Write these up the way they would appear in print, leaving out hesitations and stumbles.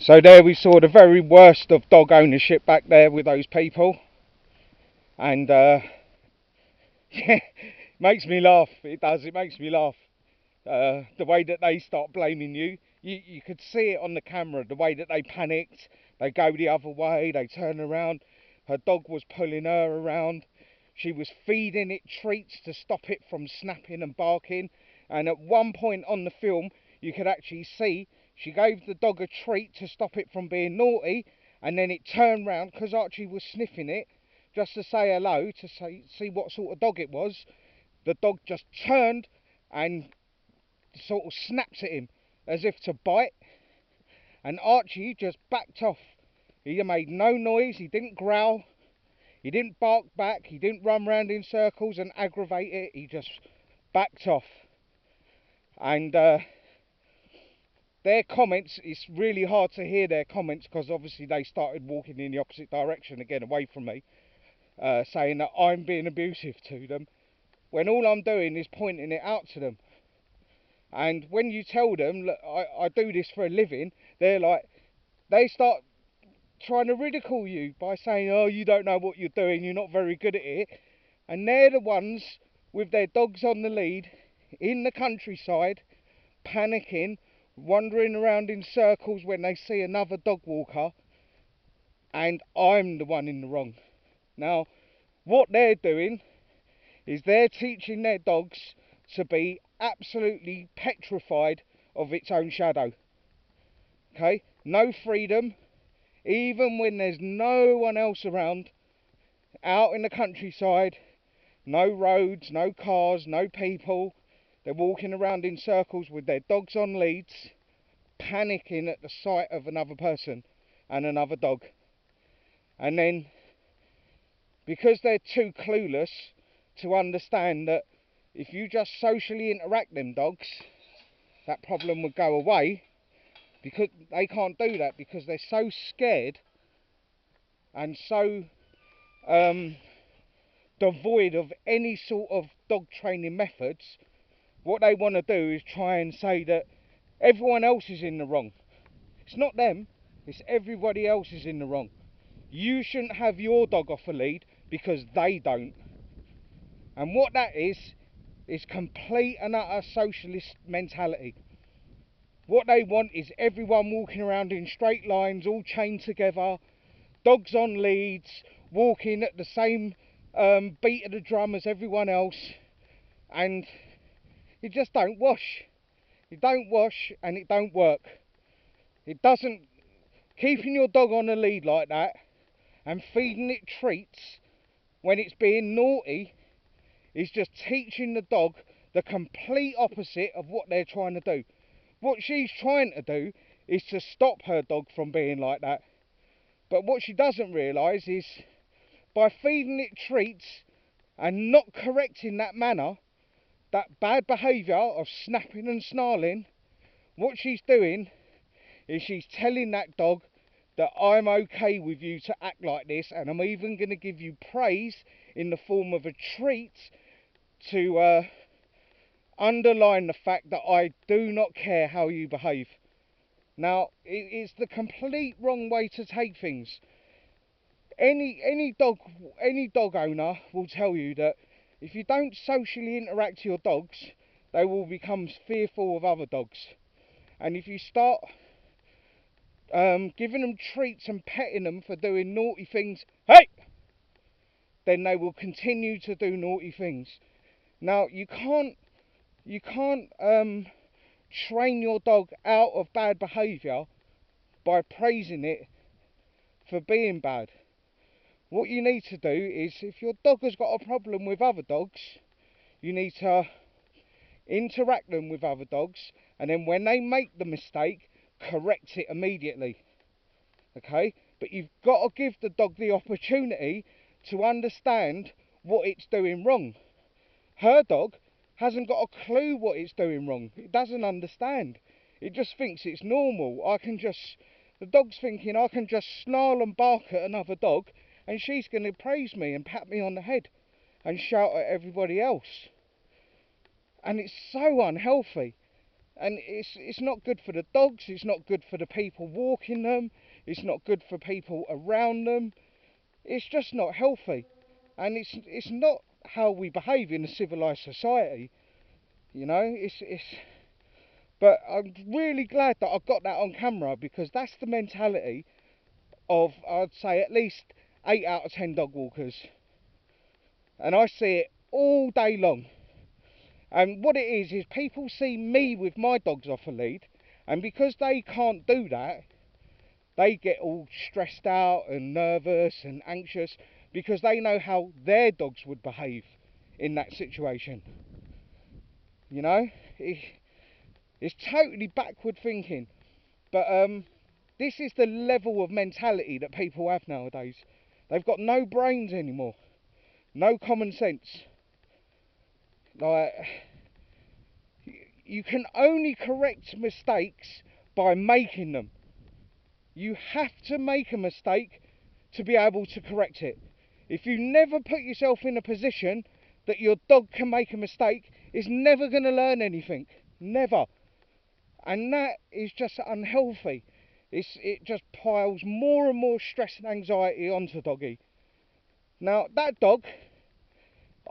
So there we saw the very worst of dog ownership back there with those people, and yeah, makes me laugh. It does. It makes me laugh. The way that they start blaming you. You could see it on the camera. The way that they panicked. They go the other way. They turn around. Her dog was pulling her around. She was feeding it treats to stop it from snapping and barking. And at one point on the film, you could actually see she gave the dog a treat to stop it from being naughty, and then it turned round because Archie was sniffing it just to say hello, to see what sort of dog it was. The dog just turned and sort of snaps at him as if to bite, and Archie just backed off. He made no noise, he didn't growl, he didn't bark back, he didn't run round in circles and aggravate it, he just backed off. And their comments, it's really hard to hear their comments because obviously they started walking in the opposite direction again, away from me, saying that I'm being abusive to them, when all I'm doing is pointing it out to them. And when you tell them, look, I do this for a living, they're like, they start trying to ridicule you by saying, oh, you don't know what you're doing, you're not very good at it. And they're the ones with their dogs on the lead in the countryside, panicking, wandering around in circles when they see another dog walker, and I'm the one in the wrong. Now, what they're doing is they're teaching their dogs to be absolutely petrified of its own shadow. Okay? No freedom, even when there's no one else around, out in the countryside, no roads, no cars, no people. They're walking around in circles with their dogs on leads, panicking at the sight of another person and another dog. And then, because they're too clueless to understand that if you just socially interact them dogs, that problem would go away, because they can't do that because they're so scared and so devoid of any sort of dog training methods. What they want to do is try and say that everyone else is in the wrong. It's not them, it's everybody else is in the wrong. You shouldn't have your dog off a lead because they don't. And what that is complete and utter socialist mentality. What they want is everyone walking around in straight lines, all chained together, dogs on leads, walking at the same beat of the drum as everyone else, and it just don't wash. It don't wash and it don't work. It doesn't. Keeping your dog on a lead like that and feeding it treats when it's being naughty is just teaching the dog the complete opposite of what they're trying to do. What she's trying to do is to stop her dog from being like that. But what she doesn't realise is, by feeding it treats and not correcting that manner, that bad behaviour of snapping and snarling, what she's doing is she's telling that dog that I'm okay with you to act like this, and I'm even going to give you praise in the form of a treat to underline the fact that I do not care how you behave. Now, it's the complete wrong way to take things. Any dog owner will tell you that if you don't socially interact with your dogs, they will become fearful of other dogs. And if you start giving them treats and petting them for doing naughty things, hey, then they will continue to do naughty things. Now, you can't train your dog out of bad behaviour by praising it for being bad. What you need to do is, if your dog has got a problem with other dogs, you need to interact them with other dogs, and then when they make the mistake, correct it immediately. Okay? But you've got to give the dog the opportunity to understand what it's doing wrong. Her dog hasn't got a clue what it's doing wrong. It doesn't understand. It just thinks it's normal. The dog's thinking I can just snarl and bark at another dog and she's going to praise me and pat me on the head and shout at everybody else. And it's so unhealthy. and it's not good for the dogs, it's not good for the people walking them, it's not good for people around them. It's just not healthy, and it's not how we behave in a civilized society, you know. It's But I'm really glad that I got that on camera, because that's the mentality of, I'd say, at least 8 out of 10 dog walkers, and I see it all day long. And what it is people see me with my dogs off a lead, and because they can't do that, they get all stressed out and nervous and anxious, because they know how their dogs would behave in that situation. You know, it's totally backward thinking. But this is the level of mentality that people have nowadays. They've got no brains anymore, no common sense. Like, you can only correct mistakes by making them. You have to make a mistake to be able to correct it. If you never put yourself in a position that your dog can make a mistake, it's never going to learn anything. Never. And that is just unhealthy. It just piles more and more stress and anxiety onto doggy. Now, that dog,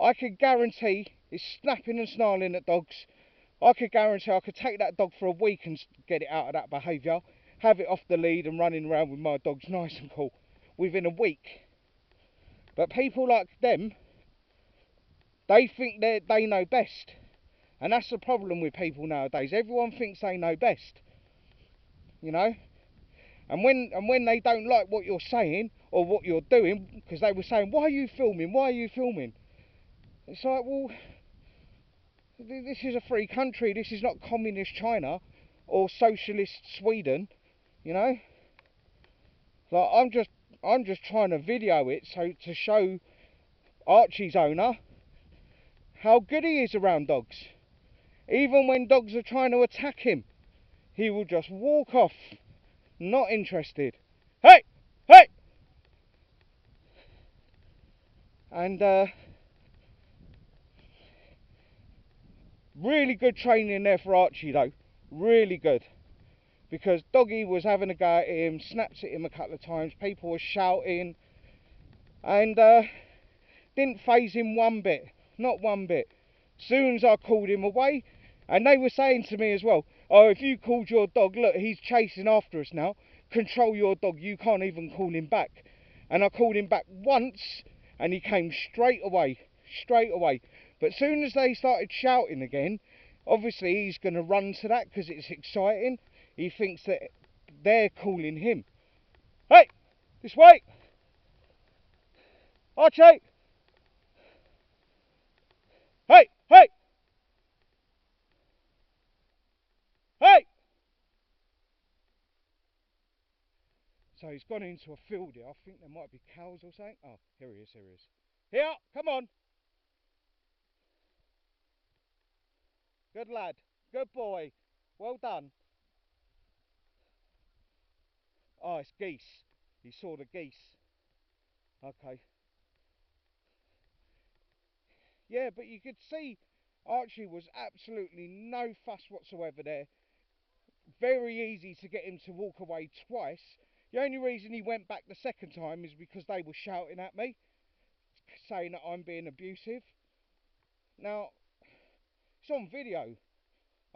I could guarantee, is snapping and snarling at dogs. I could guarantee I could take that dog for a week and get it out of that behaviour, have it off the lead and running around with my dogs nice and cool within a week. But people like them, they think they know best. And that's the problem with people nowadays. Everyone thinks they know best, you know. And when they don't like what you're saying or what you're doing, because they were saying, why are you filming? Why are you filming? It's like, well, this is a free country. This is not communist China or socialist Sweden, you know. Like, I'm just trying to video it so to show Archie's owner how good he is around dogs. Even when dogs are trying to attack him, he will just walk off, not interested. Hey, hey. And really good training there for Archie though, really good. Because doggy was having a go at him, snapped at him a couple of times, people were shouting, and didn't faze him one bit, not one bit. Soon as I called him away, and they were saying to me as well, oh, if you called your dog, look, he's chasing after us now, control your dog, you can't even call him back. And I called him back once, and he came straight away. But soon as they started shouting again, obviously he's going to run to that because it's exciting. He thinks that they're calling him. Hey, this way. Achie. Hey, hey. Hey. So he's gone into a field here. I think there might be cows or something. Oh, here he is, here he is. Here, come on. Good lad. Good boy. Well done. Oh, it's geese. He saw the geese. Okay. Yeah, but you could see Archie was absolutely no fuss whatsoever there. Very easy to get him to walk away twice. The only reason he went back the second time is because they were shouting at me, saying that I'm being abusive. Now, it's on video.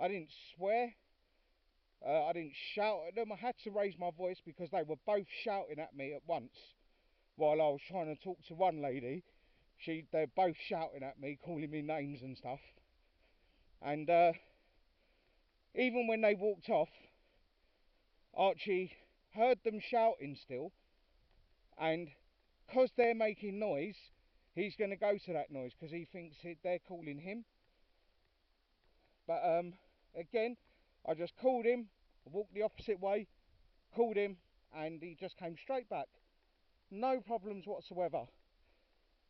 I didn't swear. I didn't shout at them. I had to raise my voice because they were both shouting at me at once while I was trying to talk to one lady. They're both shouting at me, calling me names and stuff. And even when they walked off, Archie heard them shouting still, and because they're making noise, he's going to go to that noise because he thinks they're calling him. But again, I just called him, walked the opposite way, called him, and he just came straight back. No problems whatsoever.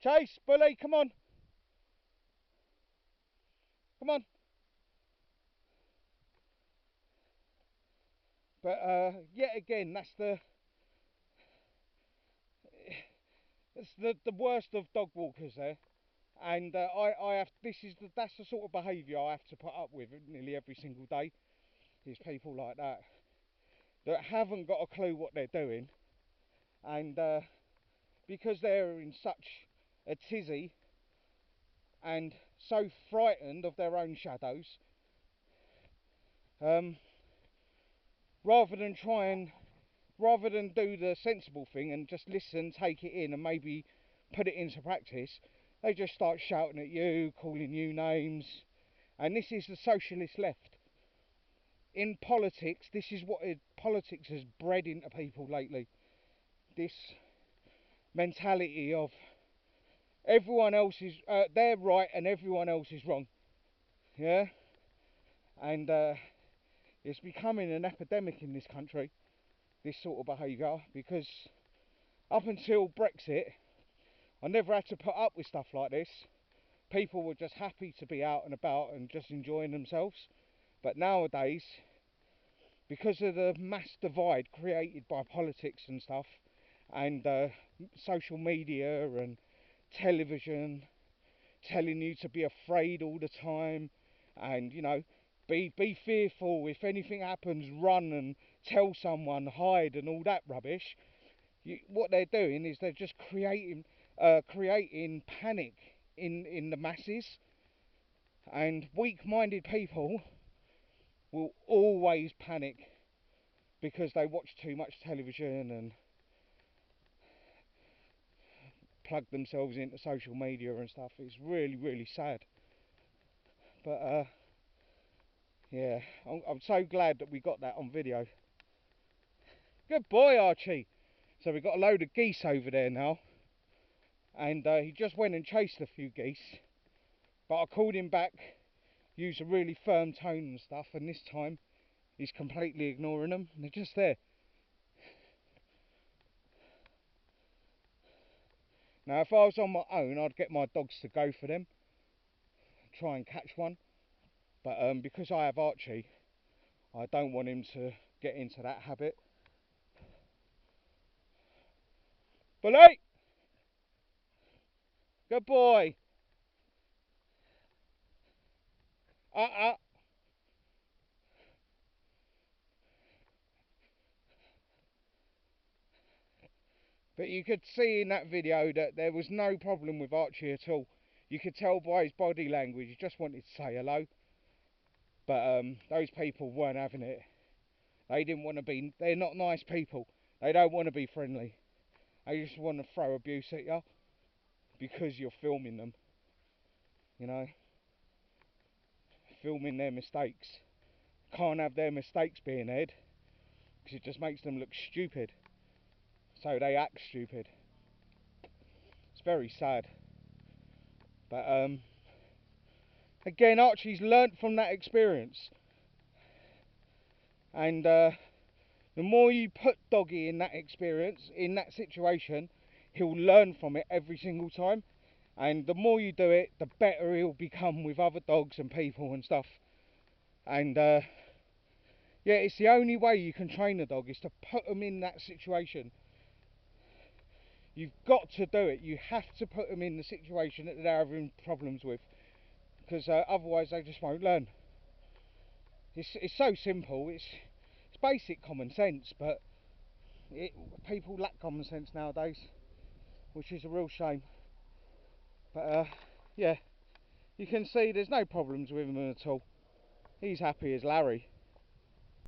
Chase, bully, come on. Come on. But yet again, that's the worst of dog walkers there. And I have, that's the sort of behaviour I have to put up with nearly every single day. is people like that haven't got a clue what they're doing, and because they're in such a tizzy and so frightened of their own shadows, um, rather than do the sensible thing and just listen, take it in, and maybe put it into practice, they just start shouting at you, calling you names. And this is the socialist left. In politics, this is what politics has bred into people lately. This mentality of everyone else is, they're right and everyone else is wrong. Yeah? And it's becoming an epidemic in this country, this sort of behaviour, because up until Brexit, I never had to put up with stuff like this. People were just happy to be out and about and just enjoying themselves. But nowadays, because of the mass divide created by politics and stuff, and social media and television telling you to be afraid all the time, and be fearful, if anything happens run and tell someone, hide, and all that rubbish. What they're doing is they're just creating panic in the masses, and weak-minded people will always panic because they watch too much television and plug themselves into social media and stuff. It's really, really sad. But yeah, I'm so glad that we got that on video. Good boy, Archie. So we've got a load of geese over there now, and he just went and chased a few geese, but I called him back, used a really firm tone and stuff, and this time he's completely ignoring them. They're just there. Now, if I was on my own, I'd get my dogs to go for them, try and catch one. But because I have Archie, I don't want him to get into that habit. Bully! Good boy! Uh-uh! But you could see in that video that there was no problem with Archie at all. You could tell by his body language, he just wanted to say hello. But those people weren't having it. They didn't want to be, they're not nice people. They don't want to be friendly. They just want to throw abuse at you because you're filming them. You know, filming their mistakes. Can't have their mistakes being aired because it just makes them look stupid. So they act stupid. It's very sad. But again, Archie's learnt from that experience. And the more you put Doggy in that experience, in that situation, he'll learn from it every single time. And the more you do it, the better he'll become with other dogs and people and stuff. And yeah, it's the only way you can train a dog, is to put them in that situation. You've got to do it. You have to put them in the situation that they're having problems with, because otherwise they just won't learn. It's so simple. It's basic common sense, but people lack common sense nowadays, which is a real shame. But yeah, you can see there's no problems with him at all. He's happy as Larry.